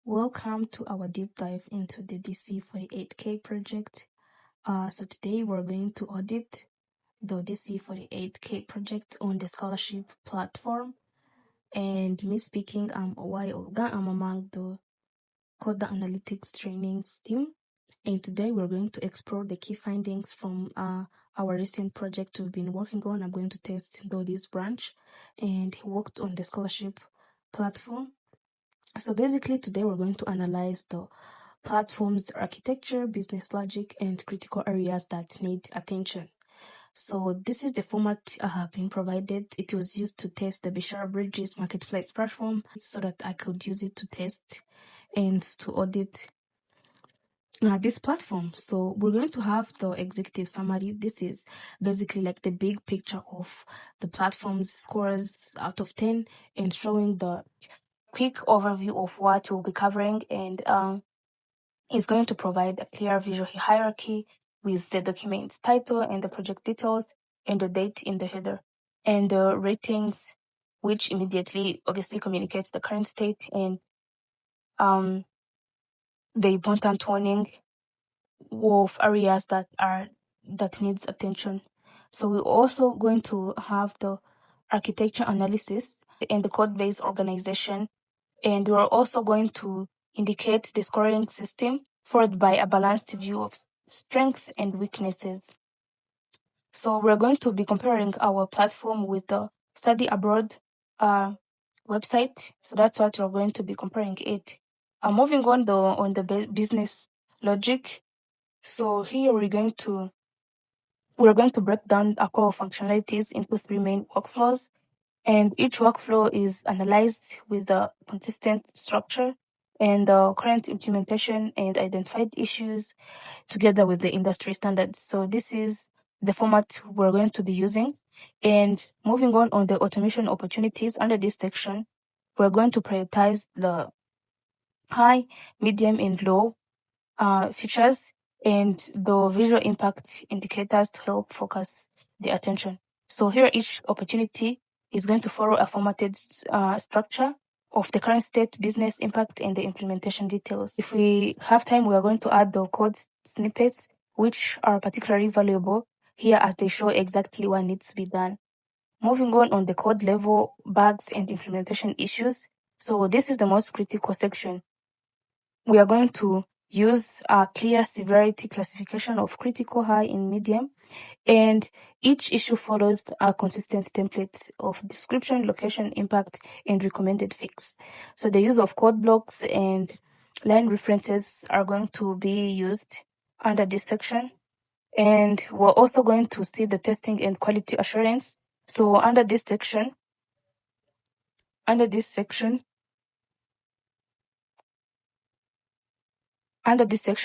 Welcome to our deep dive into the DC48K project. So today we're going to audit the DC48K project on the scholarship platform. And me speaking, I'm Owai Olga. I'm among the Coder Analytics Trainings team. And today we're going to explore the key findings from our recent project we've been working on. I'm going to test Dodi's branch, and he worked on the scholarship platform. So basically today we're going to analyze the platform's architecture, business logic, and critical areas that need attention. So this is the format I have been provided. It was used to test the Bishara Bridges marketplace platform so that I could use it to test and to audit this platform. So we're going to have the executive summary. This is basically like the big picture of the platform's scores out of 10 and showing the quick overview of what we'll be covering, and is going to provide a clear visual hierarchy with the document title and the project details and the date in the header, and the ratings, which immediately obviously communicates the current state, and the important warning of areas that needs attention. So we're also going to have the architecture analysis and the code-based organization, and we're also going to indicate the scoring system followed by a balanced view of strengths and weaknesses. So we're going to be comparing our platform with the study abroad website. So that's what we're going to be comparing it. Moving on the business logic. So here we're going to break down our core functionalities into 3 main workflows, and each workflow is analyzed with a consistent structure and the current implementation and identified issues together with the industry standards. So this is the format we're going to be using. And moving on the automation opportunities, under this section, we're going to prioritize the high, medium, and low features and the visual impact indicators to help focus the attention. So here each opportunity is going to follow a formatted structure of the current state, business impact, and the implementation details. If we have time, we are going to add the code snippets, which are particularly valuable here as they show exactly what needs to be done. Moving on the code level, bugs, and implementation issues. So this is the most critical section. We are going to use a clear severity classification of critical, high, and medium, and each issue follows a consistent template of description, location, impact, and recommended fix. So the use of code blocks and line references are going to be used under this section, and we're also going to see the testing and quality assurance. So under this section,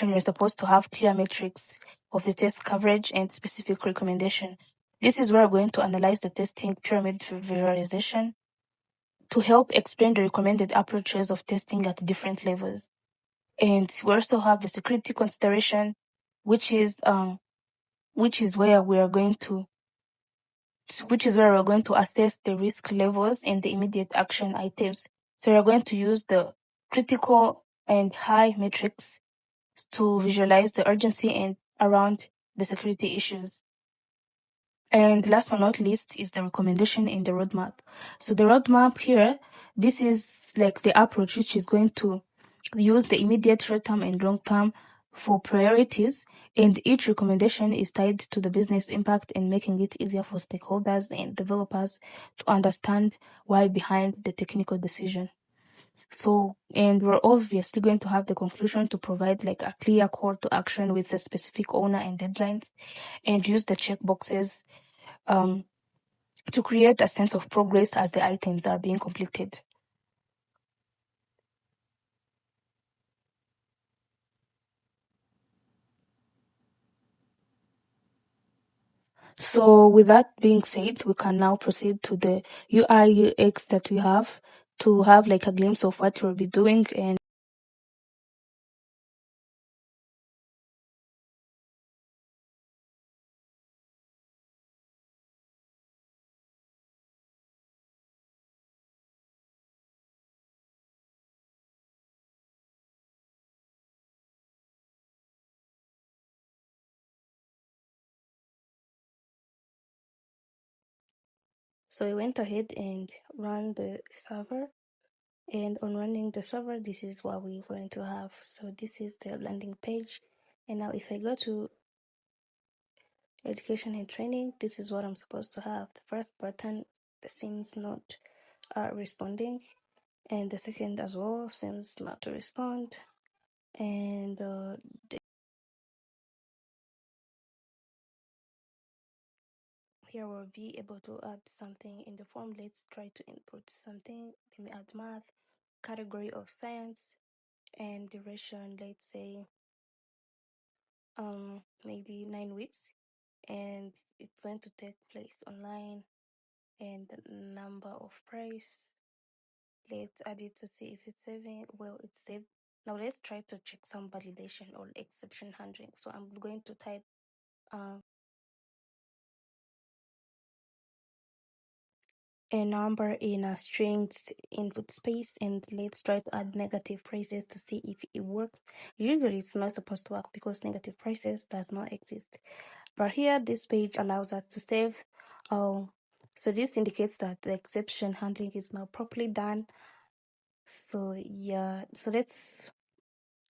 you're supposed to have clear metrics of the test coverage and specific recommendation. This is where we're going to analyze the testing pyramid visualization to help explain the recommended approaches of testing at different levels. And we also have the security consideration, which is where we're going to assess the risk levels and the immediate action items. So we're going to use the critical and high metrics to visualize the urgency and around the security issues. And last but not least is the recommendation in the roadmap. So the roadmap here, this is like the approach which is going to use the immediate short-term and long-term for priorities, and each recommendation is tied to the business impact and making it easier for stakeholders and developers to understand why behind the technical decision. So, and we're obviously going to have the conclusion to provide like a clear call to action with a specific owner and deadlines, and use the checkboxes to create a sense of progress as the items are being completed. So with that being said, we can now proceed to the UI UX that we have to have like a glimpse of what we'll be doing. And So we went ahead and ran the server, and on running the server, this is what we're going to have. So this is the landing page, and now if I go to education and training, this is what I'm supposed to have. The first button seems not responding, and the second as well seems not to respond, and here we'll be able to add something in the form. Let's try to input something. Let me add math, category of science, and duration, let's say maybe 9 weeks, and it's going to take place online, and the number of price, let's add it to see if it's saving. Well, it's saved. Now let's try to check some validation or exception handling. So I'm going to type a number in a strings input space, and let's try to add negative prices to see if it works. Usually it's not supposed to work because negative prices does not exist, but here this page allows us to save. So this indicates that the exception handling is now properly done. So yeah, so let's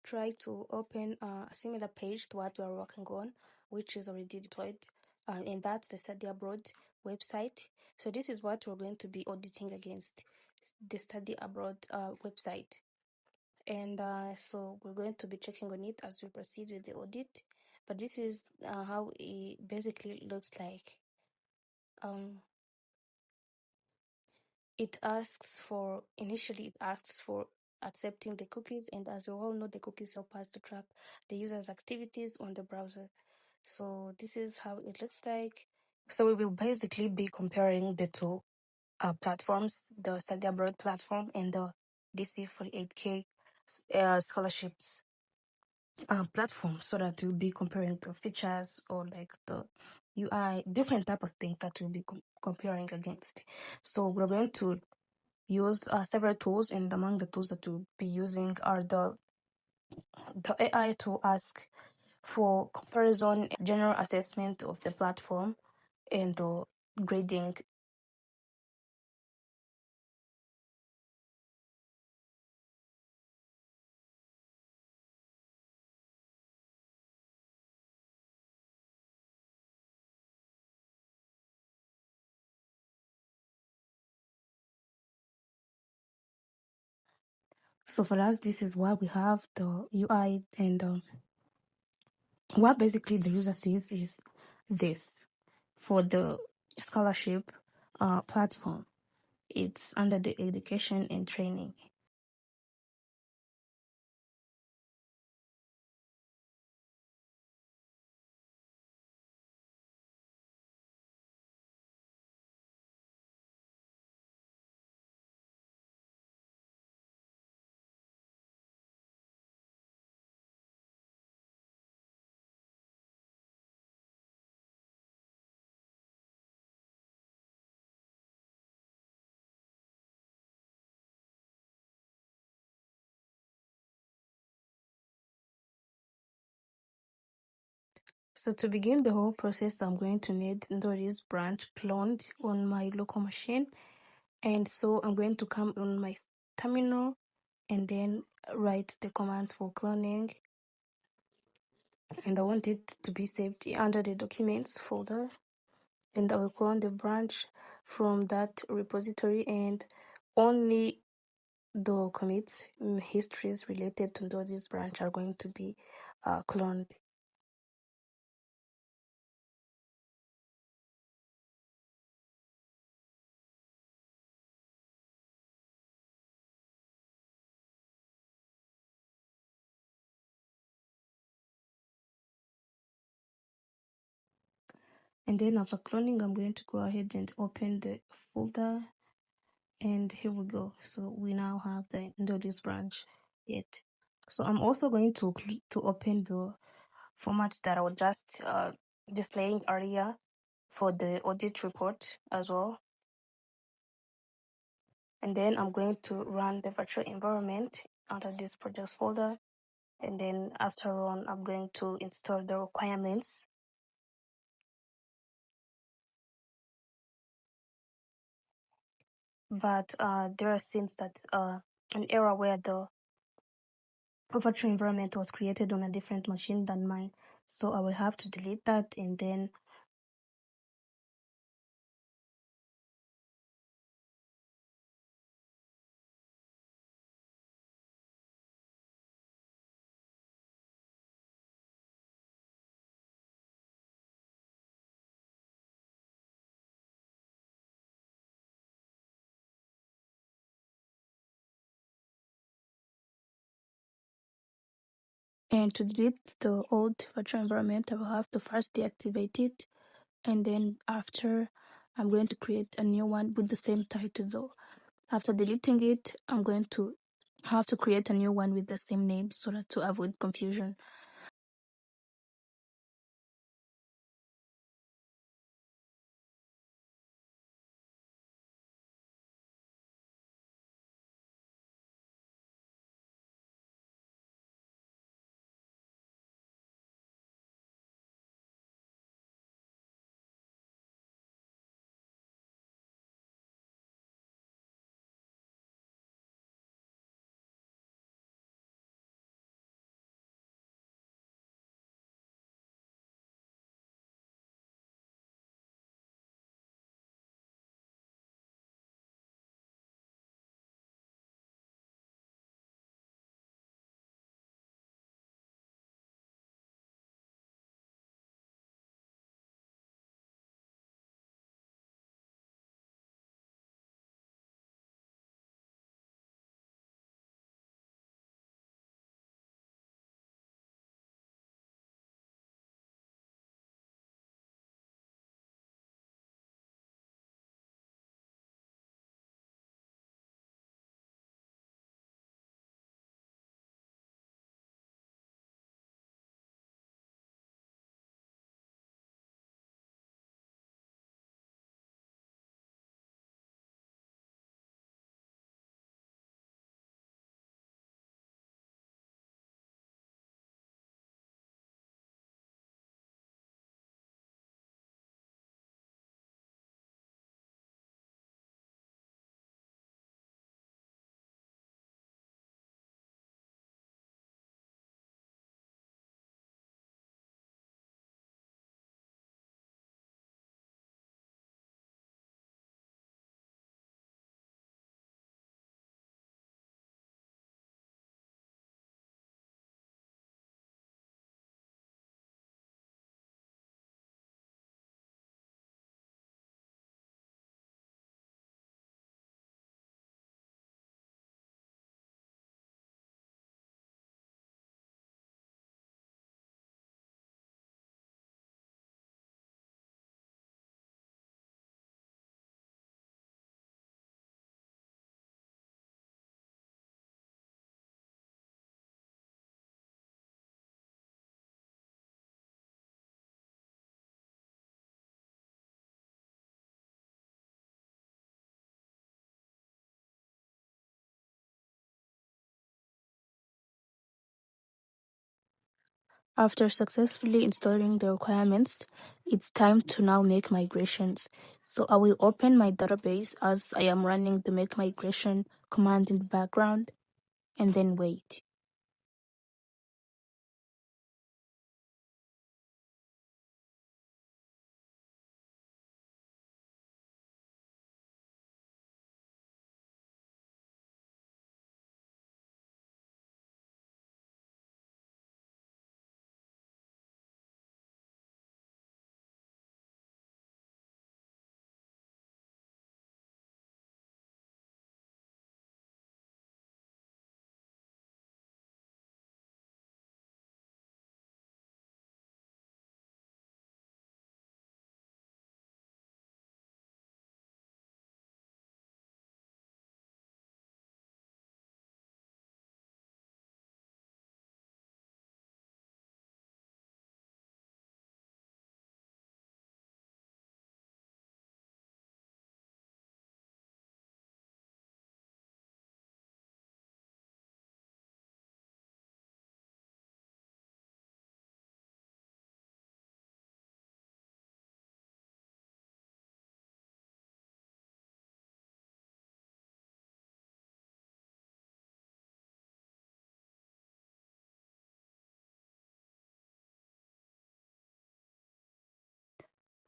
try to open a similar page to what we are working on, which is already deployed, and that's the Study Abroad website. So this is what we're going to be auditing against, the Study Abroad website. And so we're going to be checking on it as we proceed with the audit. But this is how it basically looks like. Initially it asks for accepting the cookies, and as you all know, the cookies help us to track the user's activities on the browser. So this is how it looks like. So we will basically be comparing the two platforms, the Study Abroad platform and the DC48K scholarships platform, so that we'll be comparing the features or like the UI, different type of things that we'll be comparing against. So we're going to use several tools, and among the tools that we'll be using are the AI to ask for comparison, general assessment of the platform, and the grading. So for us, this is why we have the UI, and what basically the user sees is this. For the scholarship platform, it's under the education and training. So to begin the whole process, I'm going to need Ndoris branch cloned on my local machine. And so I'm going to come on my terminal and then write the commands for cloning. And I want it to be saved under the documents folder. And I will clone the branch from that repository, and only the commits histories related to this branch are going to be cloned. And then after cloning, I'm going to go ahead and open the folder, and here we go. So we now have the Ndolis branch yet. So I'm also going to open the format that I was just displaying earlier for the audit report as well. And then I'm going to run the virtual environment under this project folder. And then after on, I'm going to install the requirements. but there seems that an error where the virtual environment was created on a different machine than mine. So I will have to delete that, and then and to delete the old virtual environment, I will have to first deactivate it, and then after I'm going to create a new one with the same title though. After deleting it, I'm going to have to create a new one with the same name so that to avoid confusion. After successfully installing the requirements, it's time to now make migrations. So I will open my database as I am running the make migration command in the background, and then wait.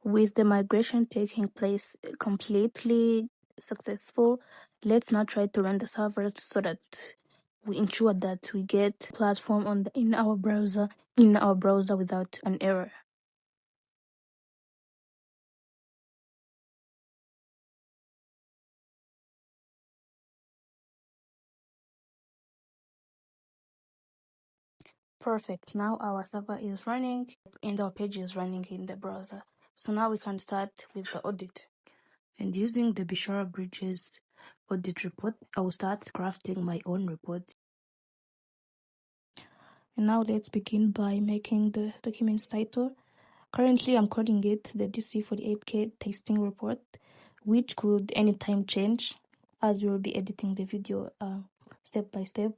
With the migration taking place completely successful, let's now try to run the server so that we ensure that we get platform in our browser without an error. Perfect. Now our server is running and our page is running in the browser. So now we can start with the audit. And using the Bishara Bridges audit report, I will start crafting my own report. And now let's begin by making the document's title. Currently, I'm calling it the DC48K testing report, which could anytime change as we will be editing the video step by step.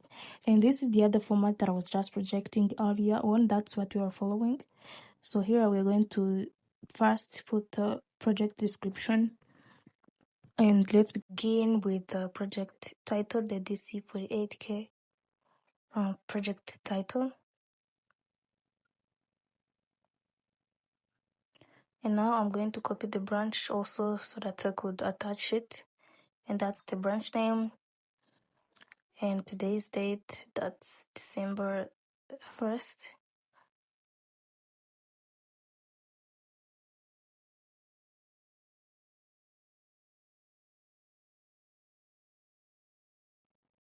And this is the other format that I was just projecting earlier on. That's what we are following. So here we're going to first put the project description. And let's begin with the project title, the DC48K project title. And now I'm going to copy the branch also so that I could attach it. And that's the branch name. And today's date, that's December 1st.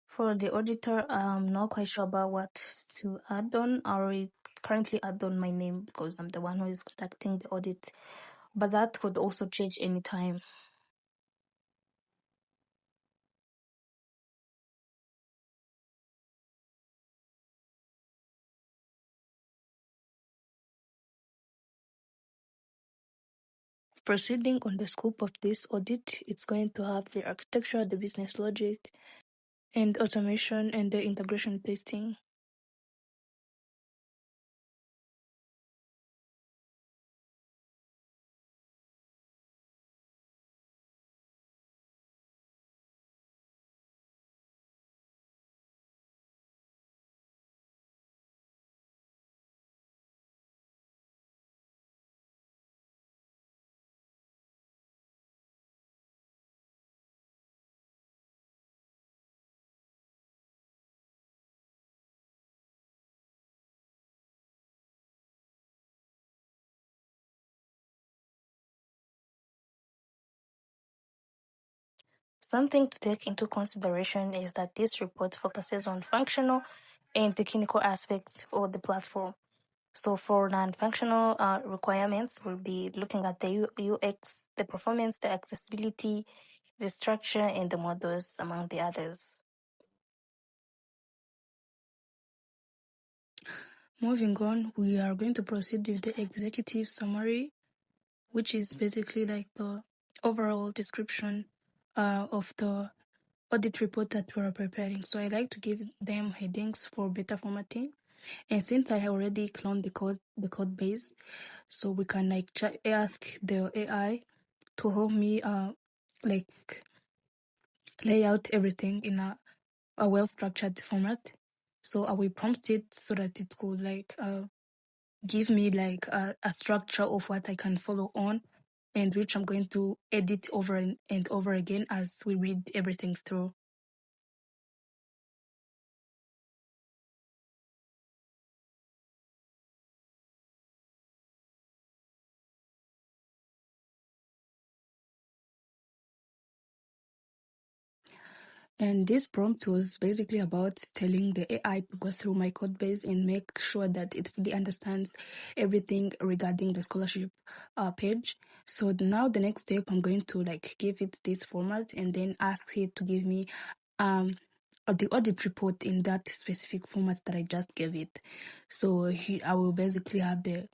For the auditor, I'm not quite sure about what to add on. I already currently add on my name because I'm the one who is conducting the audit. But that could also change anytime. Proceeding on the scope of this audit, it's going to have the architecture, the business logic, and automation and the integration testing. Something to take into consideration is that this report focuses on functional and technical aspects of the platform. So for non-functional requirements, we'll be looking at the UX, the performance, the accessibility, the structure, and the models, among the others. Moving on, we are going to proceed with the executive summary, which is basically like the overall description of the audit report that we're preparing. So I like to give them headings for better formatting. And since I have already cloned the code base, so we can like ask the AI to help me like lay out everything in a well-structured format. So I will prompt it so that it could like give me like a structure of what I can follow on, and which I'm going to edit over and over again as we read everything through. And this prompt was basically about telling the AI to go through my code base and make sure that it really understands everything regarding the scholarship page. So now the next step, I'm going to like give it this format and then ask it to give me the audit report in that specific format that I just gave it. So I will basically have the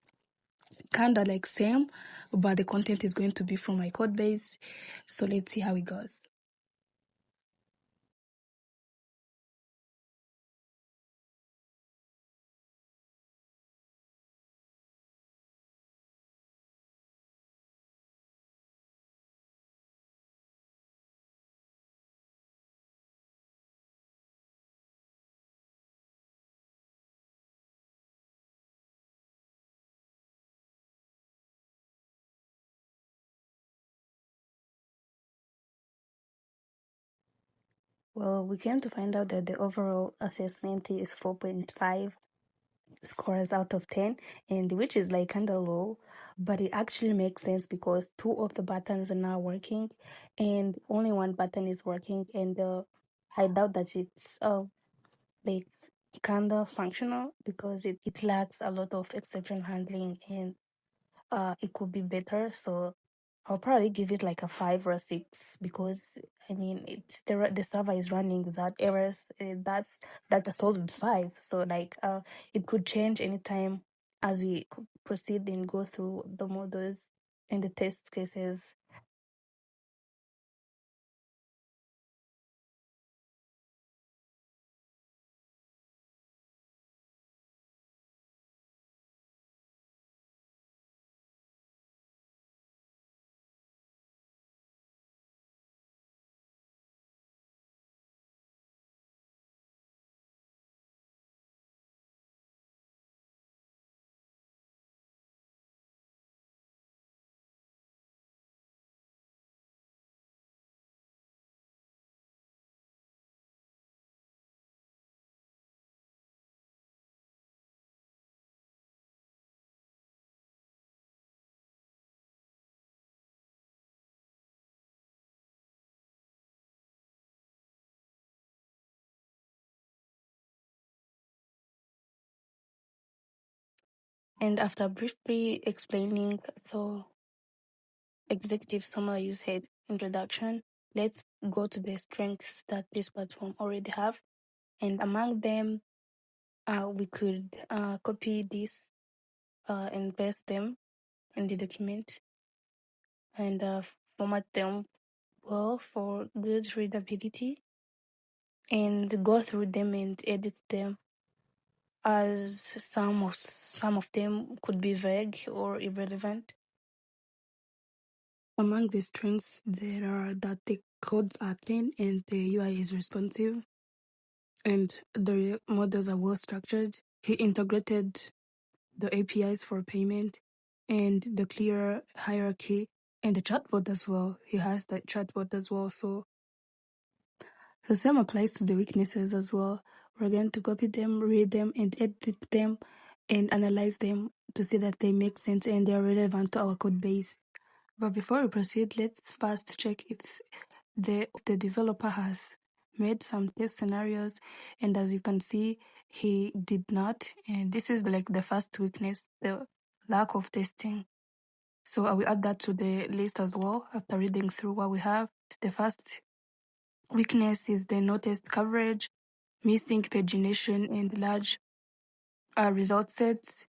kind of like same, but the content is going to be from my code base. So let's see how it goes. Well, we came to find out that the overall assessment is 4.5 scores out of 10, and which is like kind of low, but it actually makes sense because two of the buttons are not working and only one button is working, and I doubt that it's like kind of functional because it lacks a lot of exception handling, and it could be better. So I'll probably give it like a 5 or a 6 because I mean the server is running without errors. That's a solid 5. So like it could change anytime as we proceed and go through the models and the test cases. And after briefly explaining the executive summary you said introduction, let's go to the strengths that this platform already have. And among them, we could copy this and paste them in the document and format them well for good readability and go through them and edit them, as some of them could be vague or irrelevant. Among the strengths, there are that the codes are clean and the UI is responsive and the models are well structured. He integrated the APIs for payment and the clear hierarchy and the chatbot as well. He has the chatbot as well. So the same applies to the weaknesses as well. We're going to copy them, read them, and edit them and analyze them to see that they make sense and they're relevant to our code base. But before we proceed, let's first check if the developer has made some test scenarios, and as you can see, he did not. And this is like the first weakness, the lack of testing. So I will add that to the list as well after reading through what we have. The first weakness is the no test coverage, missing pagination, and large result sets.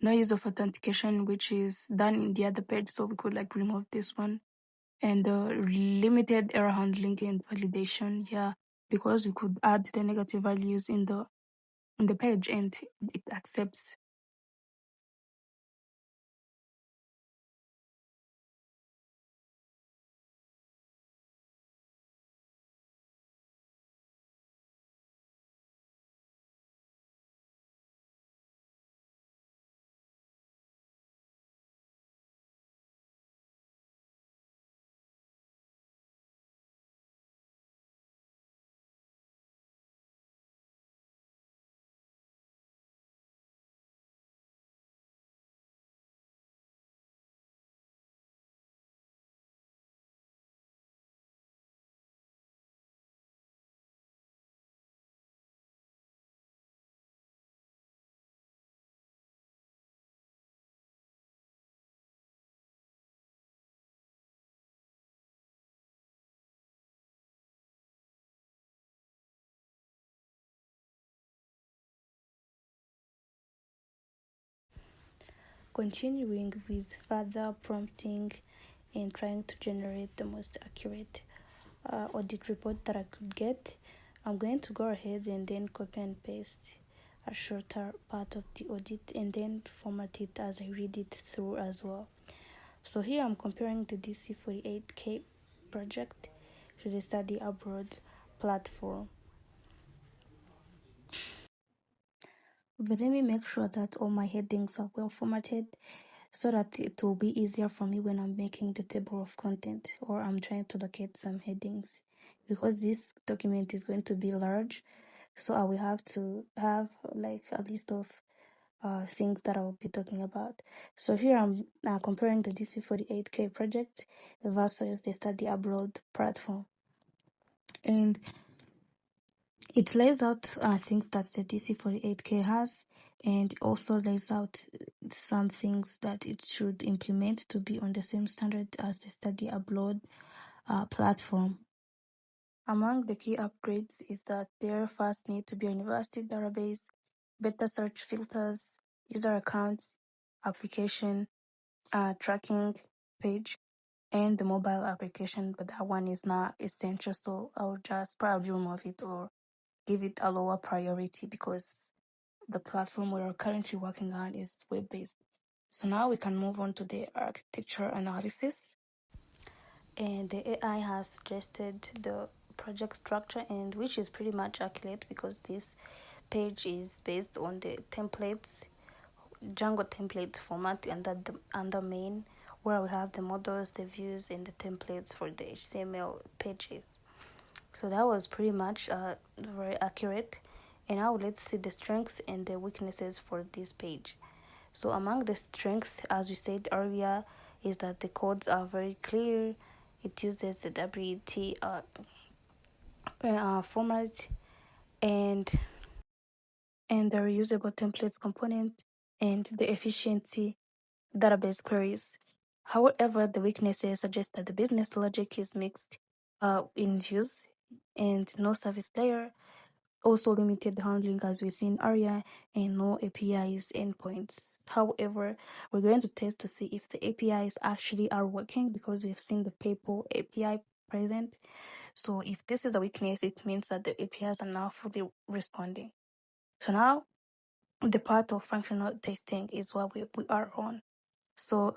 No use of authentication, which is done in the other page, so we could like remove this one. And limited error handling and validation, yeah, because we could add the negative values in the page and it accepts. Continuing with further prompting and trying to generate the most accurate audit report that I could get, I'm going to go ahead and then copy and paste a shorter part of the audit and then format it as I read it through as well. So here I'm comparing the DC48K project to the study abroad platform. But let me make sure that all my headings are well formatted so that it will be easier for me when I'm making the table of content or I'm trying to locate some headings. because this document is going to be large. So I will have to have like a list of things that I will be talking about. So here I'm comparing the DC48K project versus the study abroad platform. And it lays out things that the DC48K has, and also lays out some things that it should implement to be on the same standard as the study abroad platform. Among the key upgrades is that there first need to be a university database, better search filters, user accounts, application tracking page, and the mobile application, but that one is not essential, so I'll just probably remove it or give it a lower priority because the platform we're currently working on is web-based. So now we can move on to the architecture analysis. And the AI has suggested the project structure, and which is pretty much accurate because this page is based on the templates, Django templates format under main, where we have the models, the views, and the templates for the HTML pages. So that was pretty much very accurate. And now let's see the strength and the weaknesses for this page. So among the strength, as we said earlier, is that the codes are very clear. It uses the WT format and the reusable templates component and the efficiency database queries. However, the weaknesses suggest that the business logic is mixed in views and no service layer, also limited handling as we've seen earlier, and no APIs endpoints. However, we're going to test to see if the APIs actually are working because we've seen the PayPal API present. So if this is a weakness, it means that the APIs are now fully responding. So now the part of functional testing is what we are on. So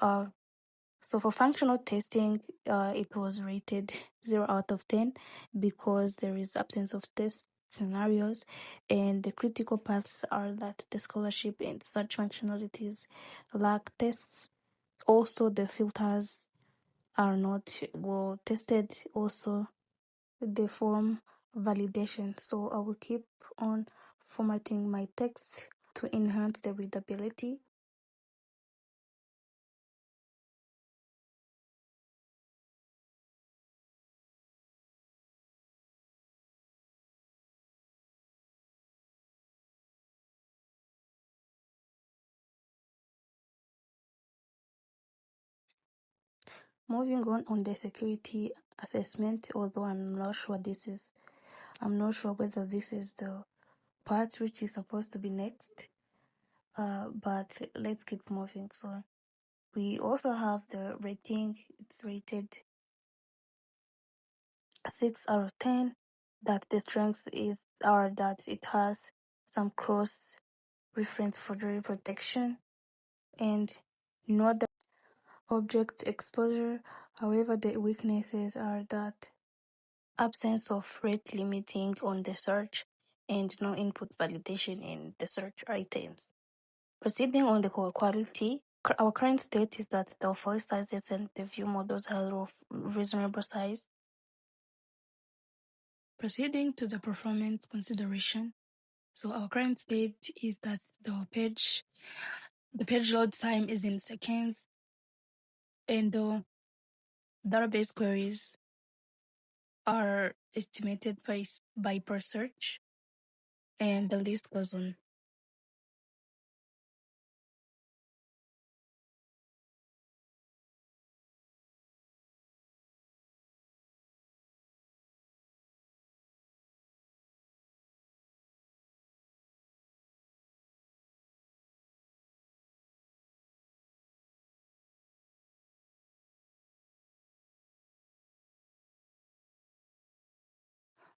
for functional testing, it was rated 0 out of 10 because there is absence of test scenarios, and the critical paths are that the scholarship and such functionalities lack tests. Also, the filters are not well tested. Also, the form validation. So I will keep on formatting my text to enhance the readability. Moving on the security assessment, although I'm not sure whether this is the part which is supposed to be next, but let's keep moving. So we also have the rating. It's rated 6 out of 10. That the strengths are that it has some cross reference forgery protection and no other object exposure. However, the weaknesses are that absence of rate limiting on the search and no input validation in the search items. Proceeding on the code quality, our current state is that the file sizes and the view models are of reasonable size. Proceeding to the performance consideration, so our current state is that the page load time is in seconds, and the database queries are estimated by per search, and the list goes on.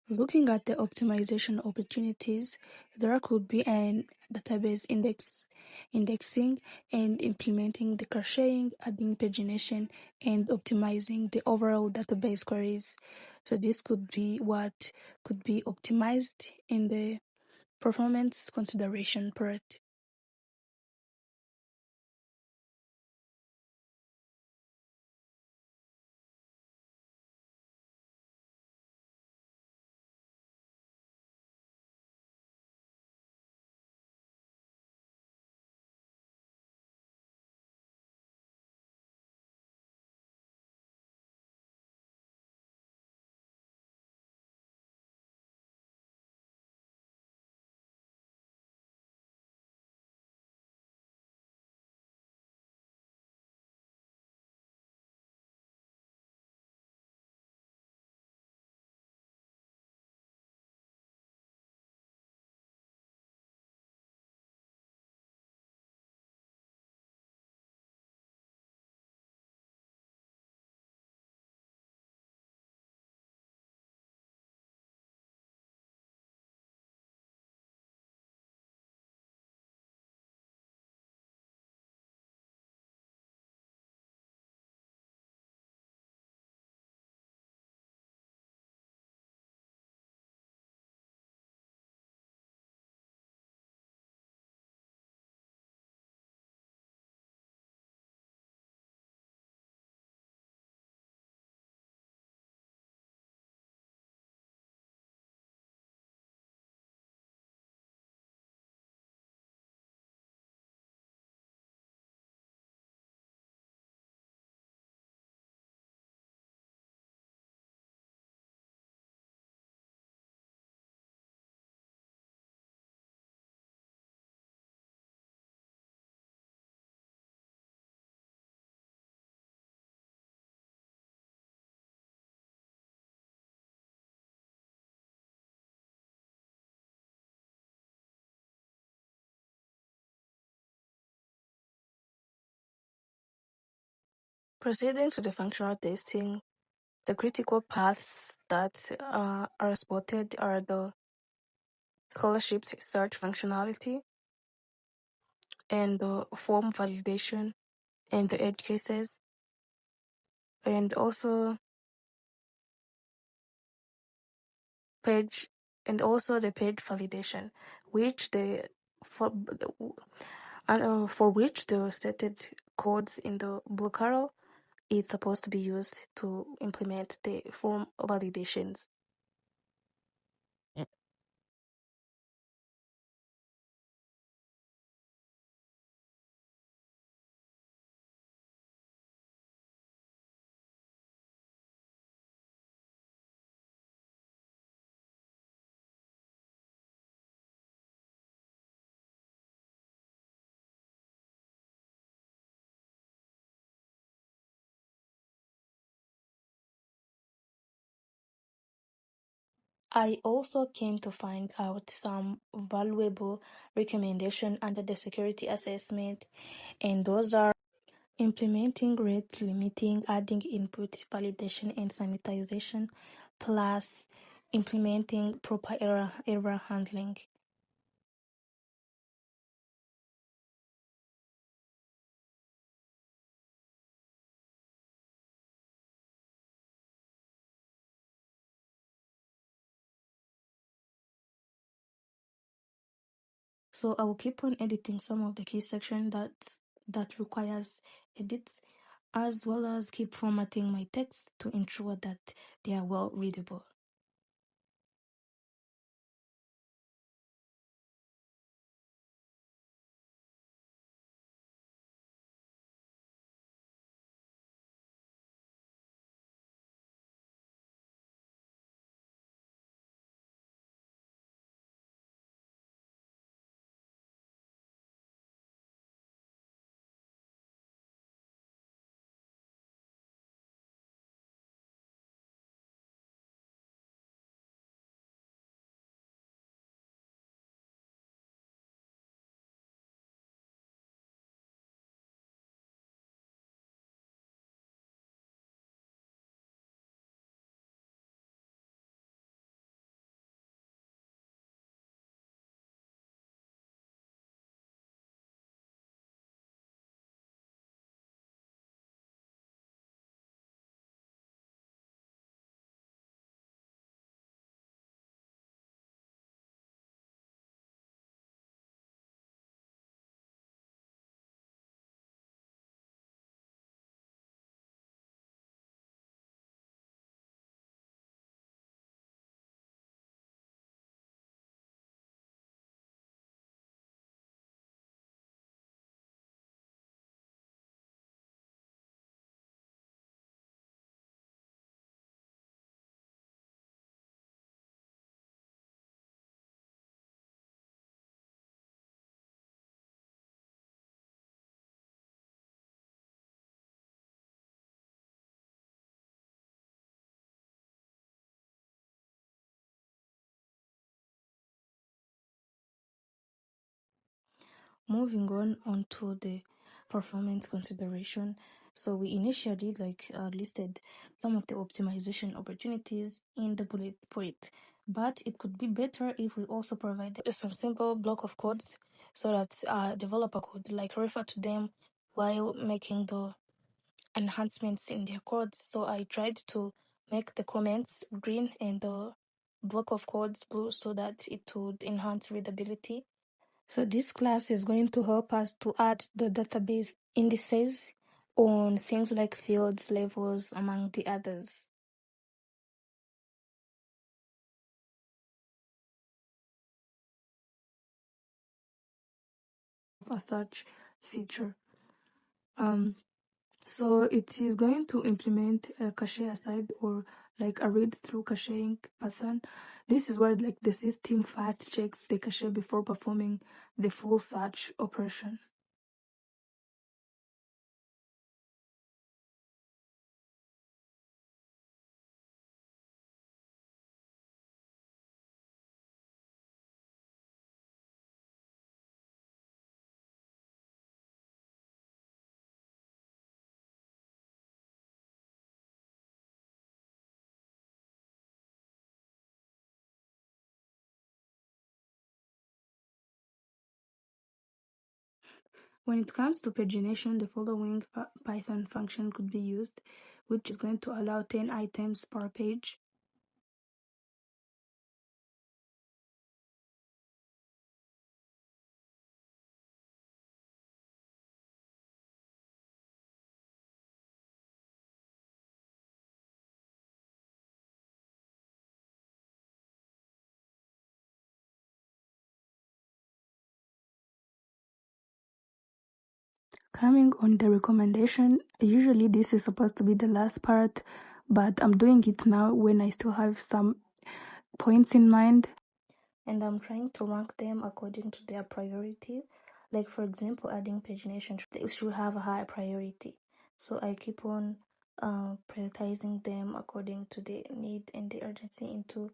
Looking at the optimization opportunities, there could be an database indexing and implementing the caching, adding pagination, and optimizing the overall database queries. So this could be what could be optimized in the performance consideration part. Proceeding to the functional testing, the critical paths that are spotted are the scholarship search functionality and the form validation and the edge cases, and also page the page validation, which for for which the stated codes in the block arrow is supposed to be used to implement the form validations. I also came to find out some valuable recommendations under the security assessment, and those are implementing rate limiting, adding input validation and sanitization, plus implementing proper error handling. So I will keep on editing some of the key section that requires edits, as well as keep formatting my text to ensure that they are well readable. Moving on to the performance consideration. So we initially listed some of the optimization opportunities in the bullet point, but it could be better if we also provide some simple block of codes so that a developer could refer to them while making the enhancements in their codes. So I tried to make the comments green and the block of codes blue so that it would enhance readability. So this class is going to help us to add the database indices on things like fields, levels, among the others. A search feature. So it is going to implement a cache aside or a read through caching pattern. This is where the system fast checks the cache before performing the full search operation. When it comes to pagination, the following Python function could be used, which is going to allow 10 items per page. Coming on the recommendation, usually this is supposed to be the last part, but I'm doing it now when I still have some points in mind. And I'm trying to rank them according to their priority. Like, for example, adding pagination should have a high priority. So I keep on prioritizing them according to the need and the urgency into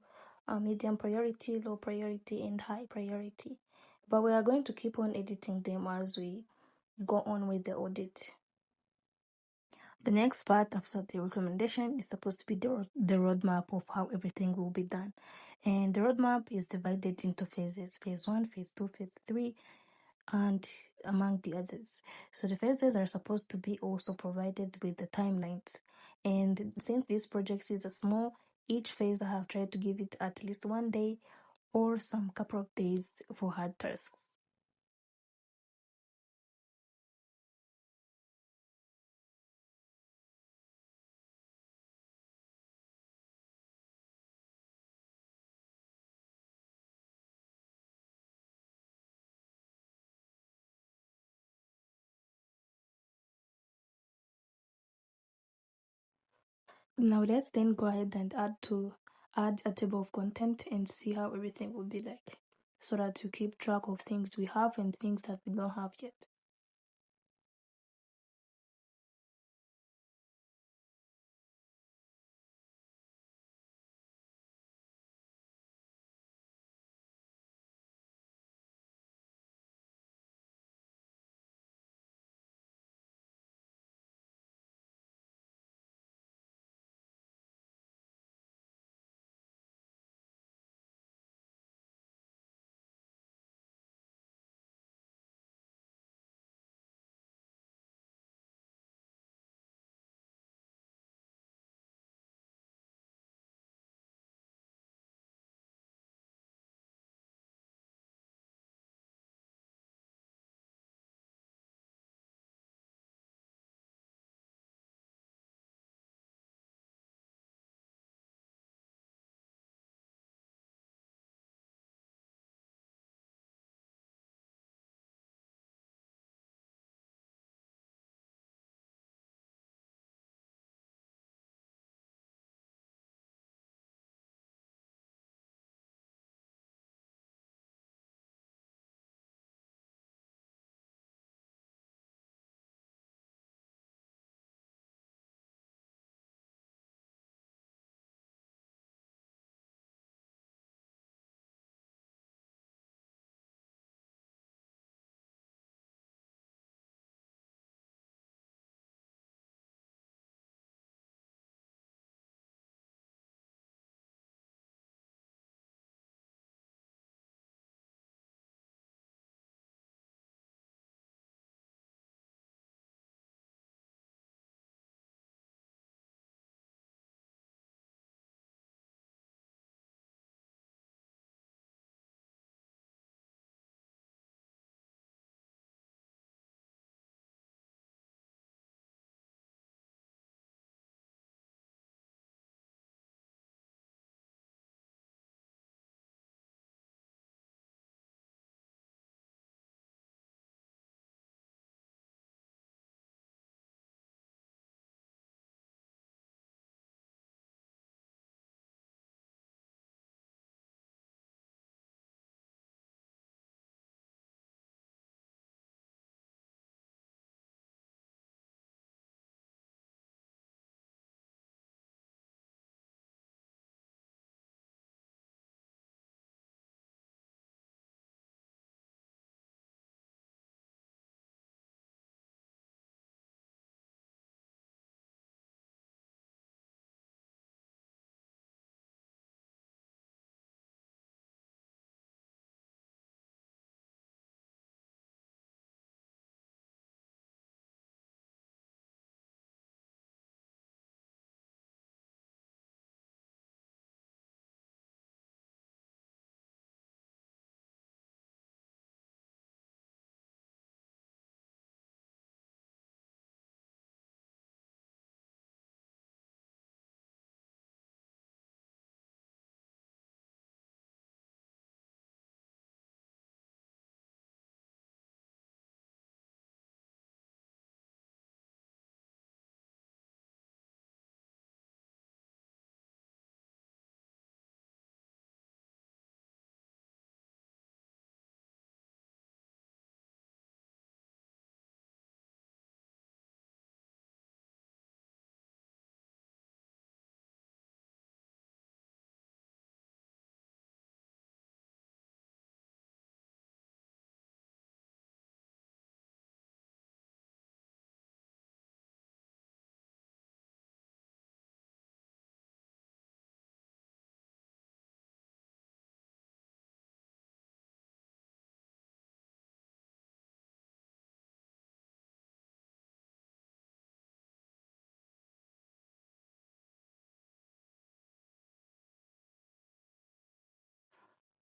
medium priority, low priority, and high priority. But we are going to keep on editing them as we go on with the audit. The next part after the recommendation is supposed to be the roadmap of how everything will be done. And the roadmap is divided into phases: phase 1, phase 2, phase 3, and among the others. So the phases are supposed to be also provided with the timelines. And since this project is a small, each phase I have tried to give it at least 1 day or some couple of days for hard tasks. Now let's then go ahead and add a table of content and see how everything will be like, so that you keep track of things we have and things that we don't have yet.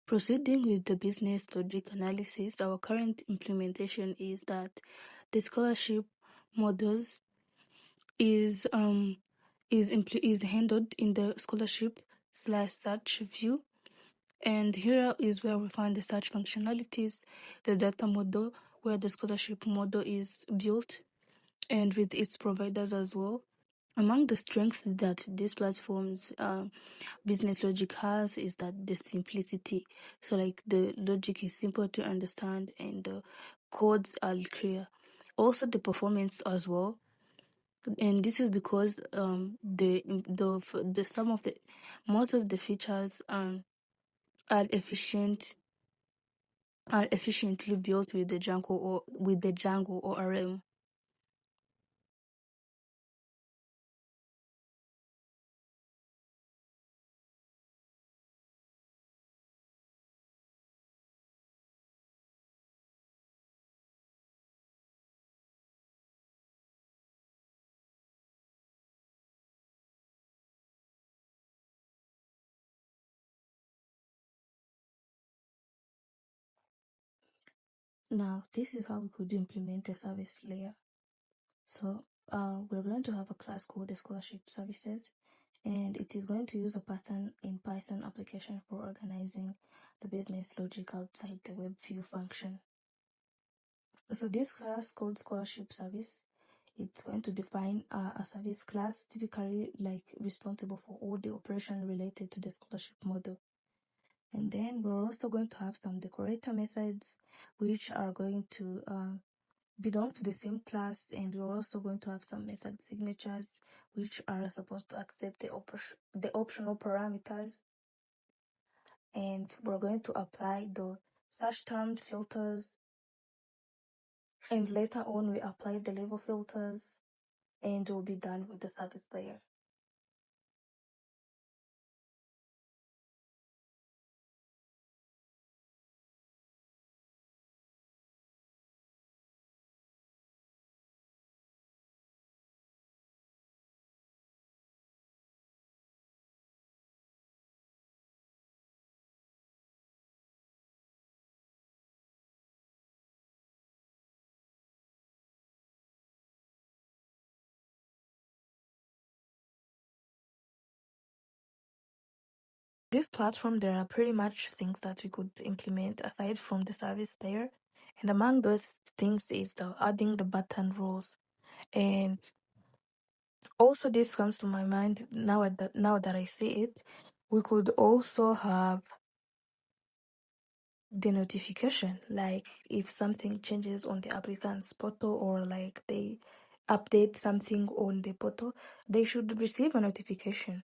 Proceeding with the business logic analysis, our current implementation is that the scholarship models is handled in the scholarship/search view. And here is where we find the search functionalities, the data model, where the scholarship model is built, and with its providers as well. Among the strengths that these platforms business logic has is that the simplicity. So like the logic is simple to understand and the codes are clear. Also the performance as well. And this is because the some of the most of the features are efficiently built with the Django ORM. Now, this is how we could implement a service layer. So we're going to have a class called the scholarship services, and it is going to use a pattern in Python application for organizing the business logic outside the web view function. So this class called scholarship service, it's going to define a service class typically like responsible for all the operation related to the scholarship model. And then we're also going to have some decorator methods which are going to belong to the same class, and we're also going to have some method signatures which are supposed to accept the optional parameters, and we're going to apply the search term filters, and later on we apply the level filters, and we'll be done with the service layer. This platform, there are pretty much things that we could implement aside from the service layer, and among those things is adding the button rules. And also this comes to my mind now that I see it, we could also have the notification, like if something changes on the applicant's portal or like they update something on the portal, they should receive a notification.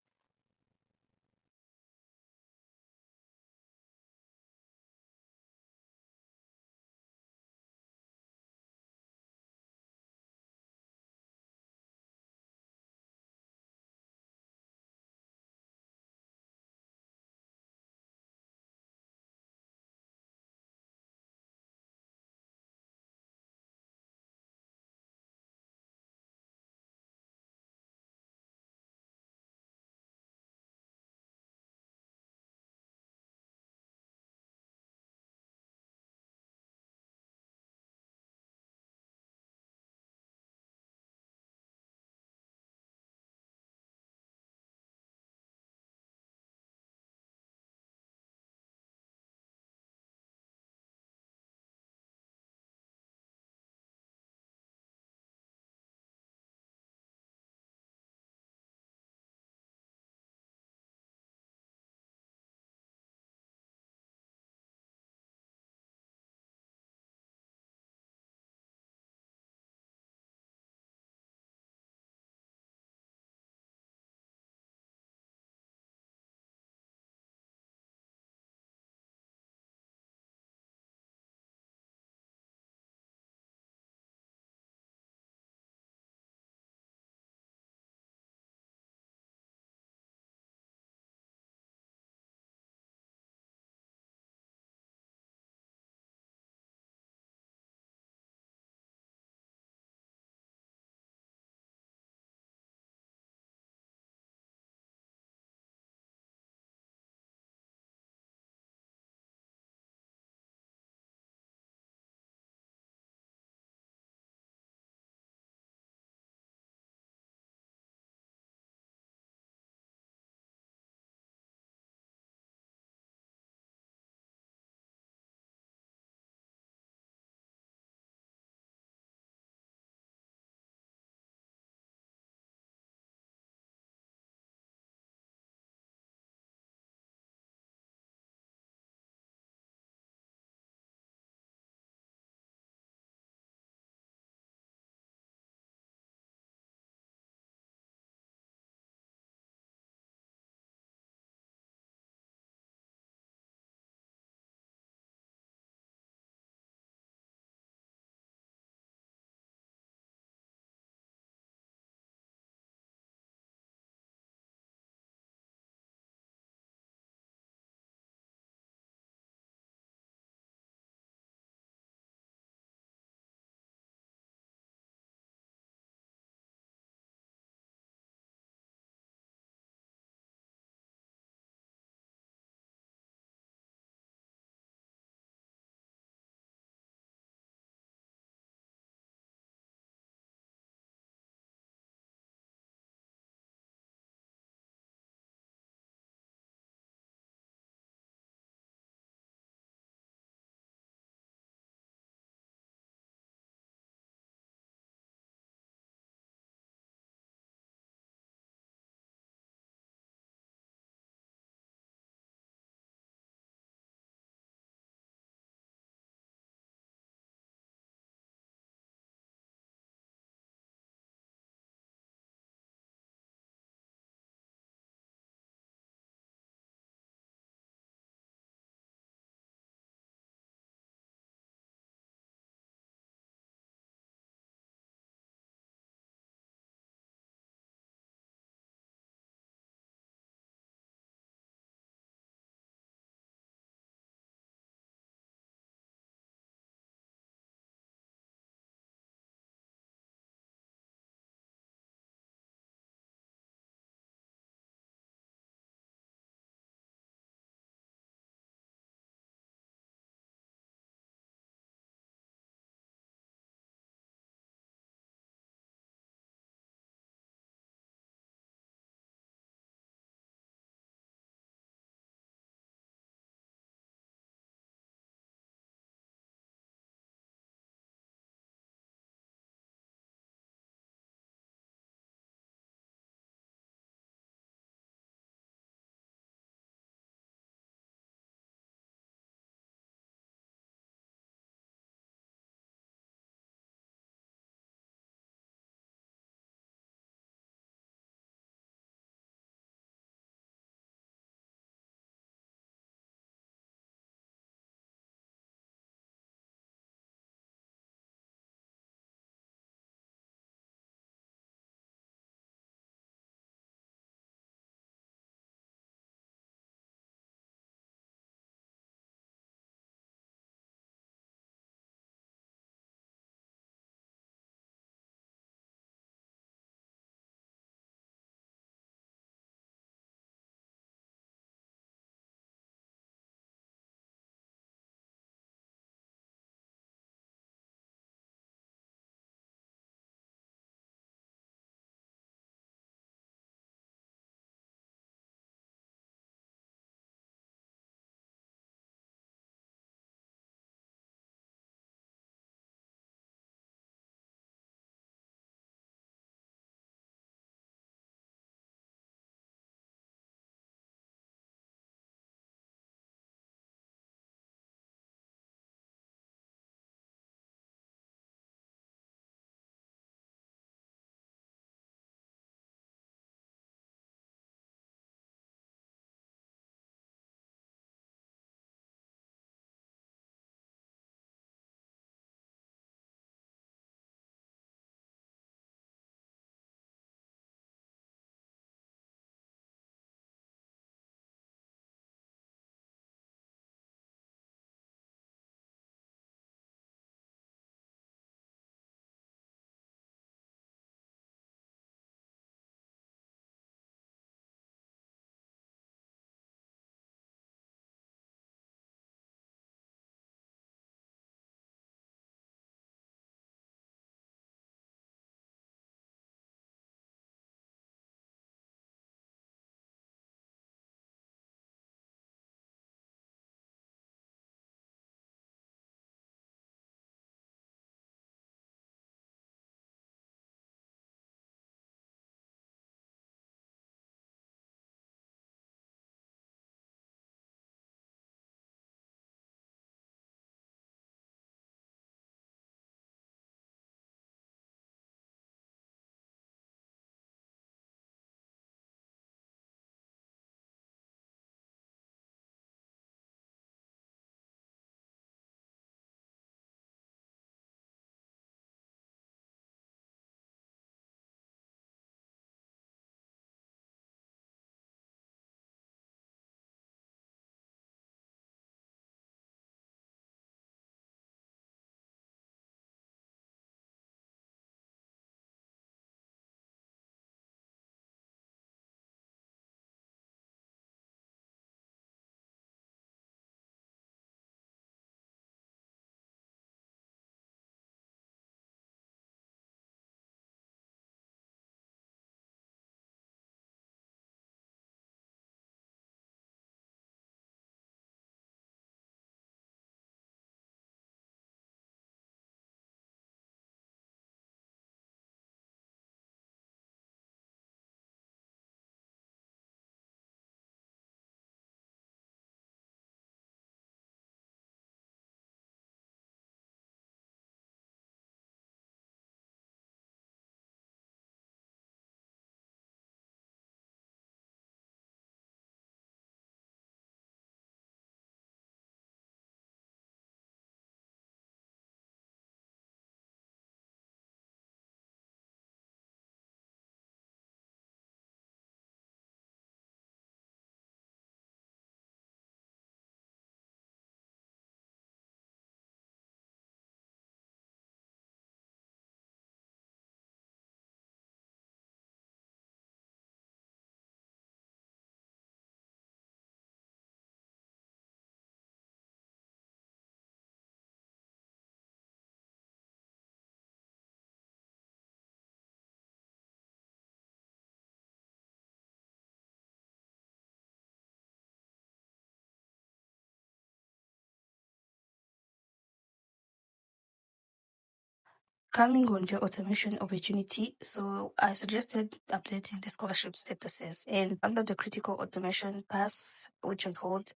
Coming on the automation opportunity, so I suggested updating the scholarship statuses, and under the critical automation paths, which I called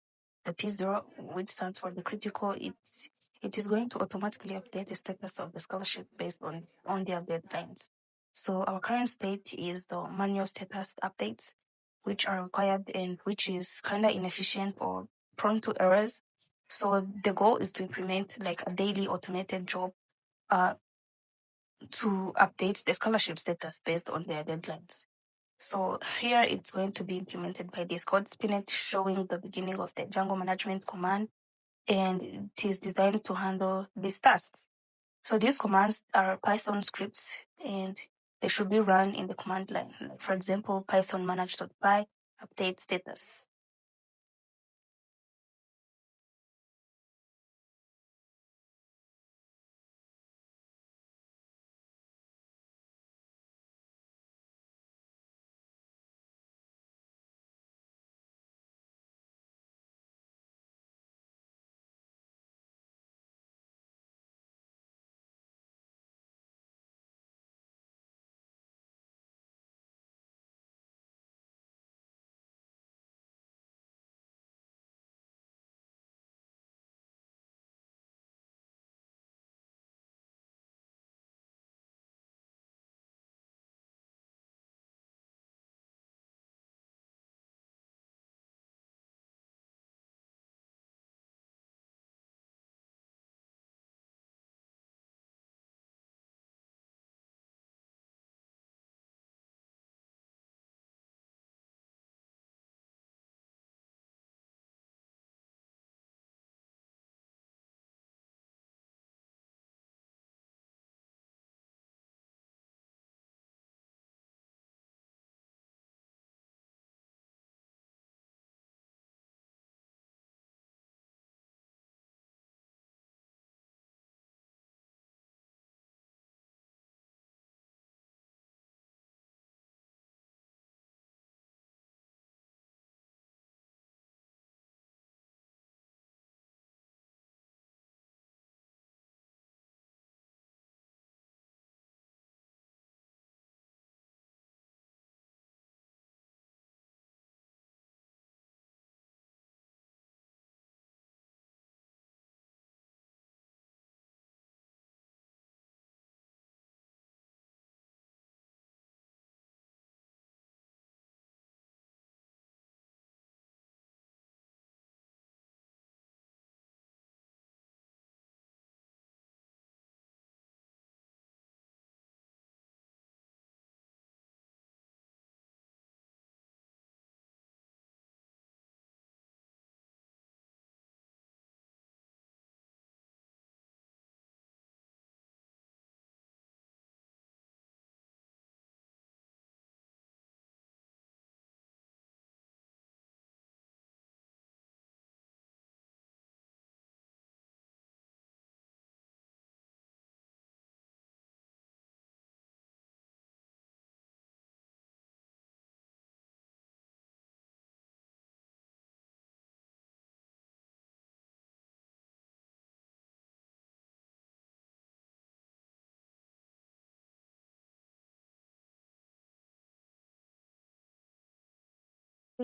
the P0, which stands for the critical, it is going to automatically update the status of the scholarship based on their deadlines. So our current state is the manual status updates, which are required and which is kind of inefficient or prone to errors. So the goal is to implement like a daily automated job to update the scholarship status based on their deadlines. So here it's going to be implemented by this code spinet showing the beginning of the Django management command, and it is designed to handle these tasks. So these commands are Python scripts and they should be run in the command line. Like for example, python manage.py update status.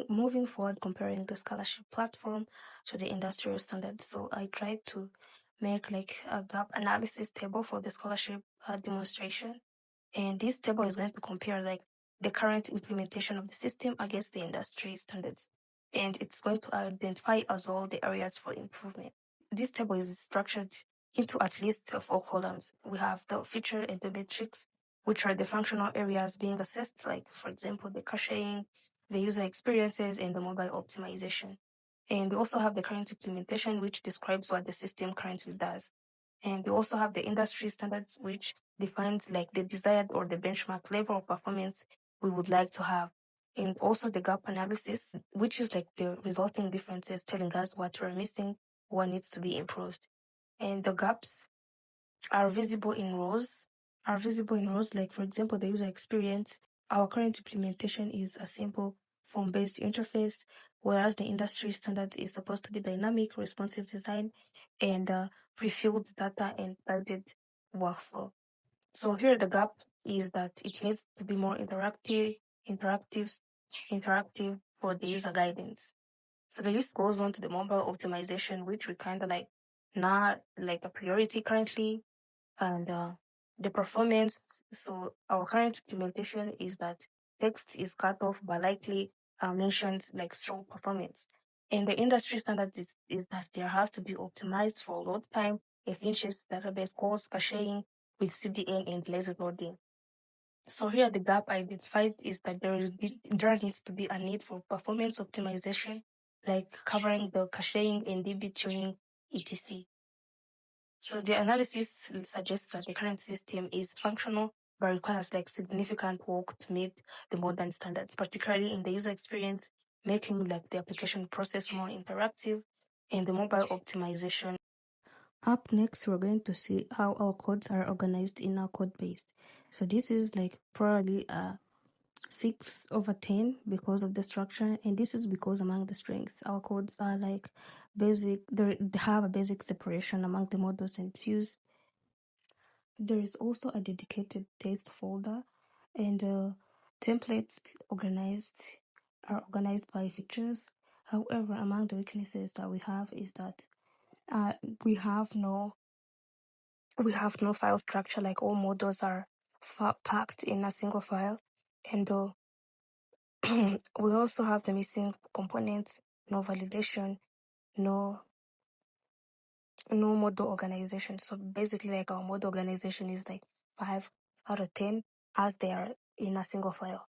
Moving forward, comparing the scholarship platform to the industrial standards. So I tried to make like a gap analysis table for the scholarship demonstration. And this table is going to compare like the current implementation of the system against the industry standards. And it's going to identify as well the areas for improvement. This table is structured into at least 4 columns. We have the feature and the metrics, which are the functional areas being assessed, like for example, the caching, the user experiences, and the mobile optimization. And we also have the current implementation, which describes what the system currently does. And we also have the industry standards, which defines like the desired or the benchmark level of performance we would like to have. And also the gap analysis, which is like the resulting differences telling us what we're missing, what needs to be improved. And the gaps are visible in rows, like for example, the user experience. Our current implementation is a simple form-based interface, whereas the industry standard is supposed to be dynamic, responsive design, and pre-filled data and guided workflow. So here the gap is that it needs to be more interactive for the user guidance. So the list goes on to the mobile optimization, which we kind of like not like a priority currently, and the performance. So our current implementation is that text is cut off, but likely mentions like strong performance. And the industry standard is that they have to be optimized for load time, efficient database calls, caching with CDN and lazy loading. So here the gap identified is that there needs to be a need for performance optimization, like covering the caching and DB tuning, etc. So the analysis suggests that the current system is functional but requires like significant work to meet the modern standards, particularly in the user experience, making like the application process more interactive and the mobile optimization. Up next, we're going to see how our codes are organized in our code base. So this is like probably a 6/10 because of the structure, and this is because among the strengths our codes are like basic, they have a basic separation among the models and views. There is also a dedicated test folder, and templates are organized by features. However, among the weaknesses that we have is that we have no file structure. Like all models are packed in a single file, and we also have the missing components, no validation, no model organization. So basically, like our model organization is like 5/10 as they are in a single file.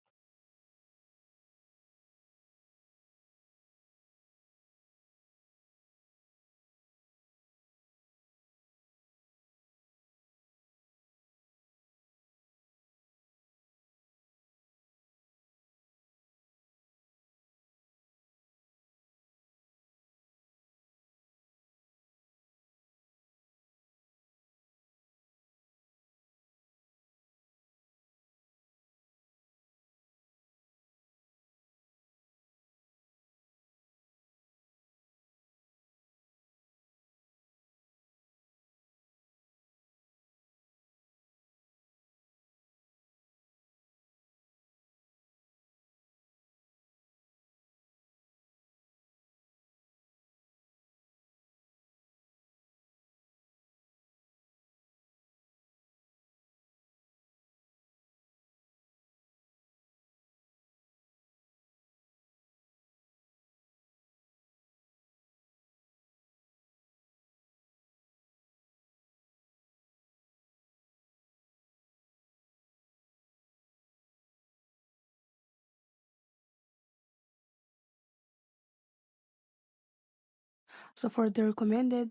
So for the recommended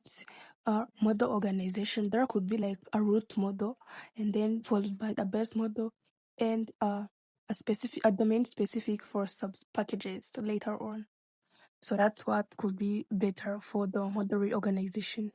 model organization, there could be like a root model, and then followed by the base model, and a domain specific for sub packages later on. So that's what could be better for the model reorganization.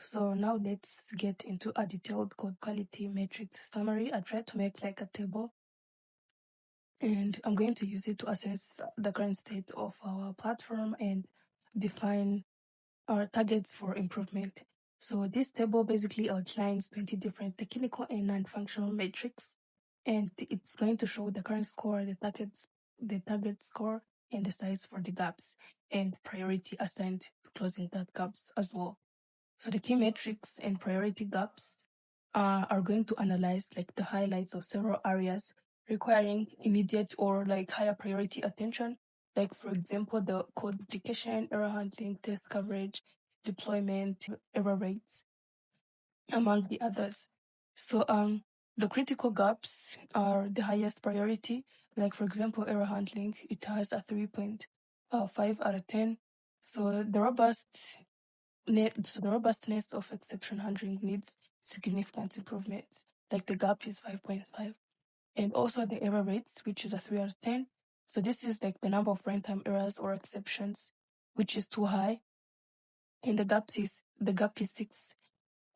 So now let's get into a detailed code quality matrix summary. I tried to make like a table, and I'm going to use it to assess the current state of our platform and define our targets for improvement. So this table basically outlines 20 different technical and non-functional metrics, and it's going to show the current score, the target score, and the size for the gaps, and priority assigned to closing that gaps as well. So the key metrics and priority gaps are going to analyze like the highlights of several areas requiring immediate or like higher priority attention. Like for example, the code duplication, error handling, test coverage, deployment, error rates, among the others. So the critical gaps are the highest priority. Like for example, error handling, it has a 3.5 out of 10. So the robustness of exception handling needs significant improvements. Like the gap is 5.5. And also the error rates, which is a 3 out of 10. So this is like the number of runtime errors or exceptions, which is too high. And the gap is 6.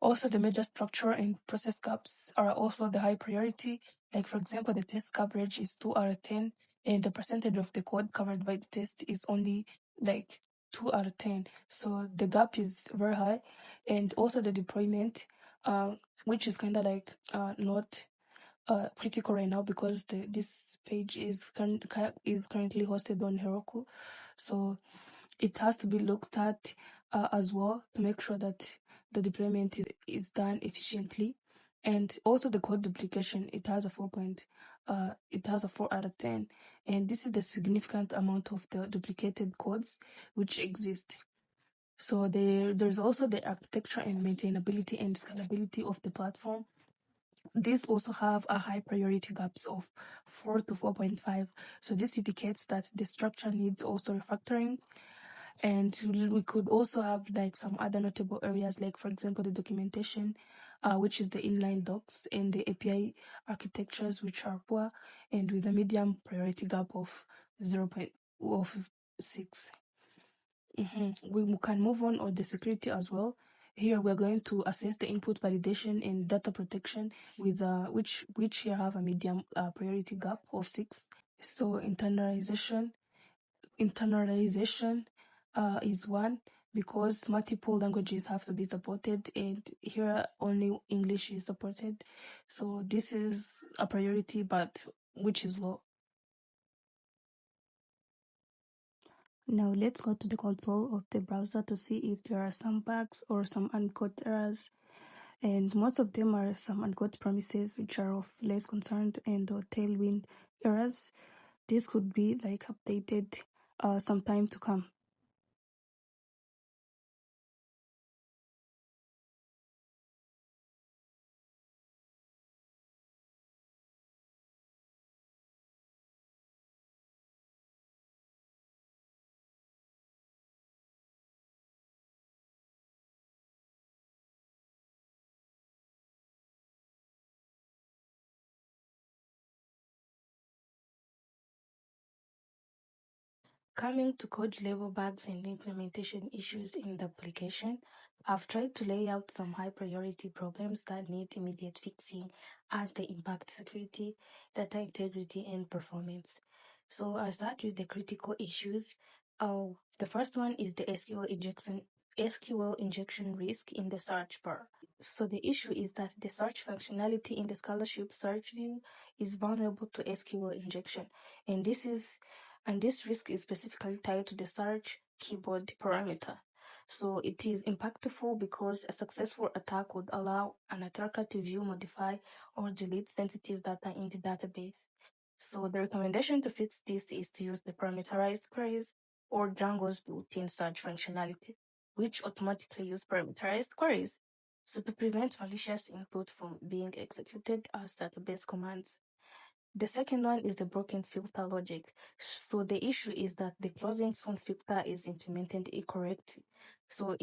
Also, the major structure and process gaps are also the high priority. Like, for example, the test coverage is 2 out of 10, and the percentage of the code covered by the test is only like 2 out of 10. So the gap is very high. And also the deployment, which is kind of like not critical right now because this page is currently hosted on Heroku. So it has to be looked at as well to make sure that the deployment is done efficiently. And also the code duplication, it has a 4 out of 10. And this is the significant amount of the duplicated codes which exist. So there's also the architecture and maintainability and scalability of the platform. These also have a high priority gaps of 4 to 4.5. So this indicates that the structure needs also refactoring. And we could also have like some other notable areas, like for example, the documentation, which is the inline docs, and the API architectures, which are poor, and with a medium priority gap of 0.6. We can move on the security as well. Here we're going to assess the input validation and data protection with which here have a medium priority gap of 6. So internalization is 1 because multiple languages have to be supported, and here only English is supported. So this is a priority, but which is low. Now let's go to the console of the browser to see if there are some bugs or some uncaught errors. And most of them are some uncaught promises, which are of less concern, and tailwind errors. This could be like updated some time to come. Coming to code level bugs and implementation issues in the application, I've tried to lay out some high priority problems that need immediate fixing as they impact security, data integrity, and performance. So I'll start with the critical issues. The first one is the SQL injection risk in the search bar. So the issue is that the search functionality in the scholarship search view is vulnerable to SQL injection, and this risk is specifically tied to the search keyboard parameter. So it is impactful because a successful attack would allow an attacker to view, modify, or delete sensitive data in the database. So the recommendation to fix this is to use the parameterized queries or Django's built-in search functionality, which automatically use parameterized queries. So to prevent malicious input from being executed as database commands. The second one is the broken filter logic. So the issue is that the closing soon filter is implemented incorrectly. So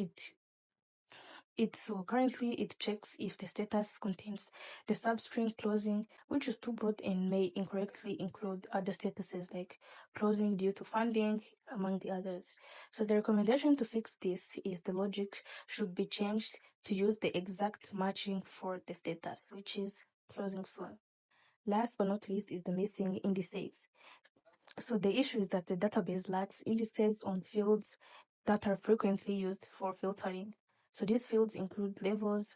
currently it checks if the status contains the substring closing, which is too broad and may incorrectly include other statuses like closing due to funding, among the others. So the recommendation to fix this is the logic should be changed to use the exact matching for the status, which is closing soon. Last but not least is the missing indices. So the issue is that the database lacks indices on fields that are frequently used for filtering. So these fields include levels,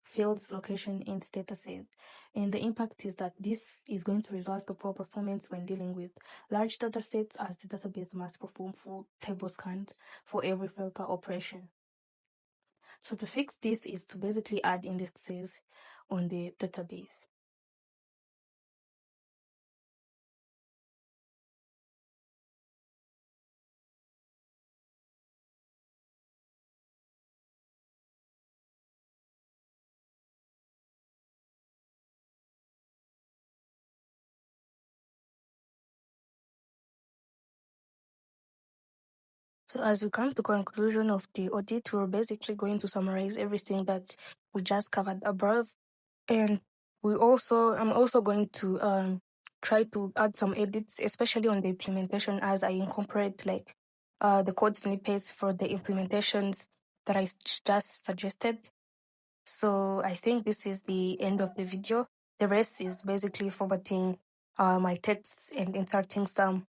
fields, location, and statuses. And the impact is that this is going to result to poor performance when dealing with large datasets, as the database must perform full table scans for every filter operation. So to fix this is to basically add indexes on the database. So as we come to conclusion of the audit, we're basically going to summarize everything that we just covered above. And I'm also going to try to add some edits, especially on the implementation, as I incorporate like the code snippets for the implementations that I just suggested. So I think this is the end of the video. The rest is basically formatting my texts and inserting some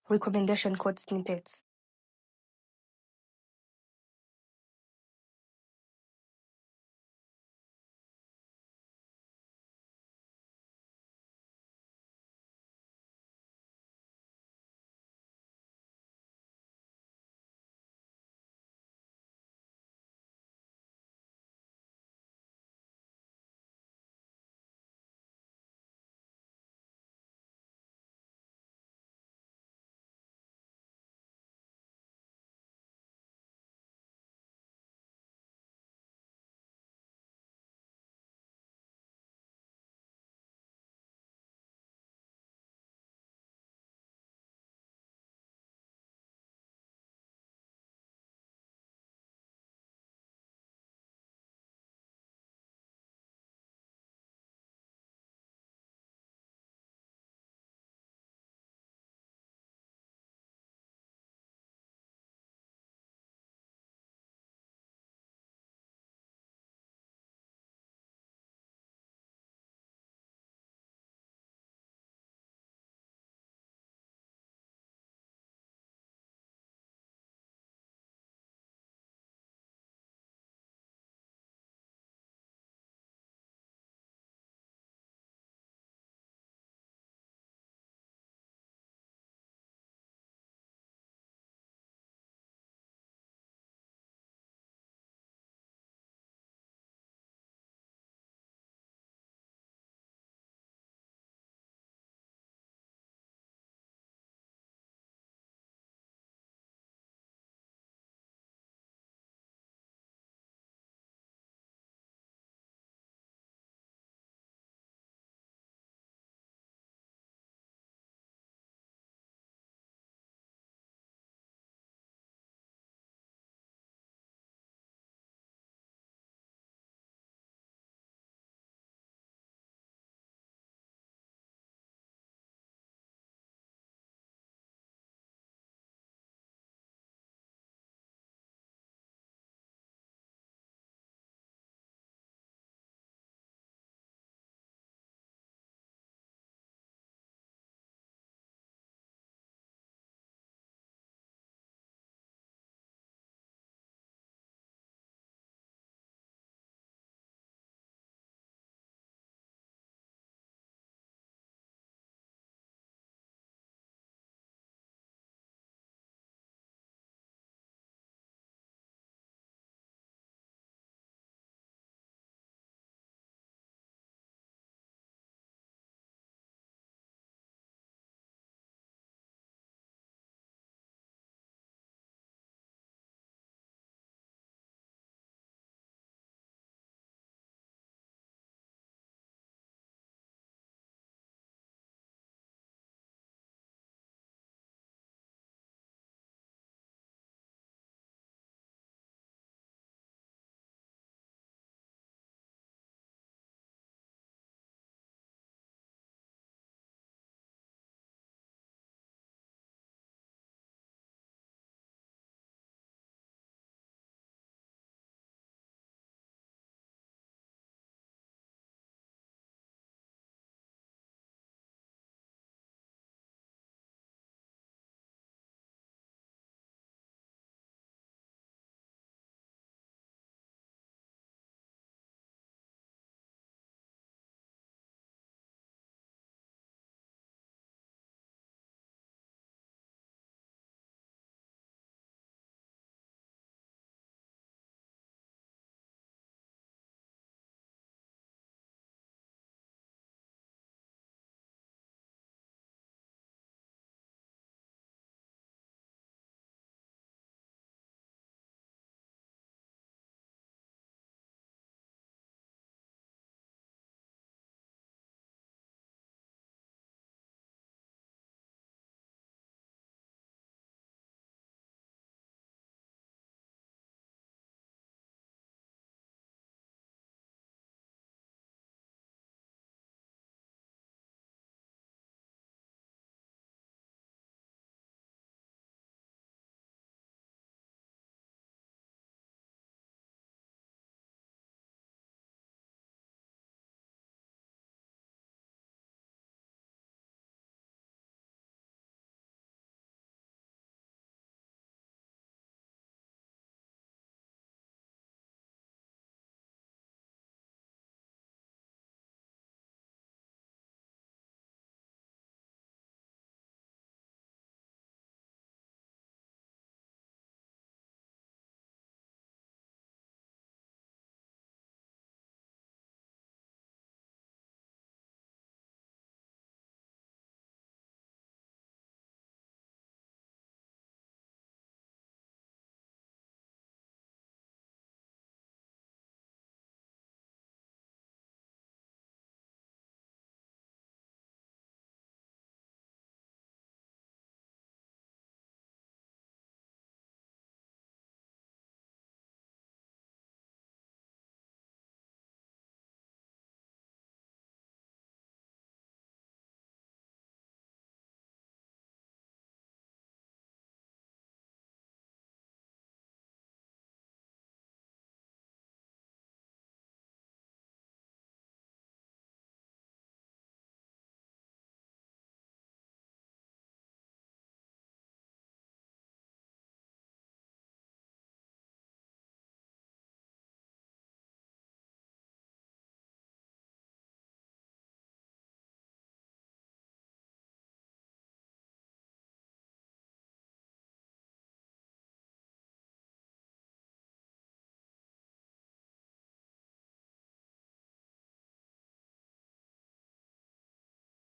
recommendation code snippets.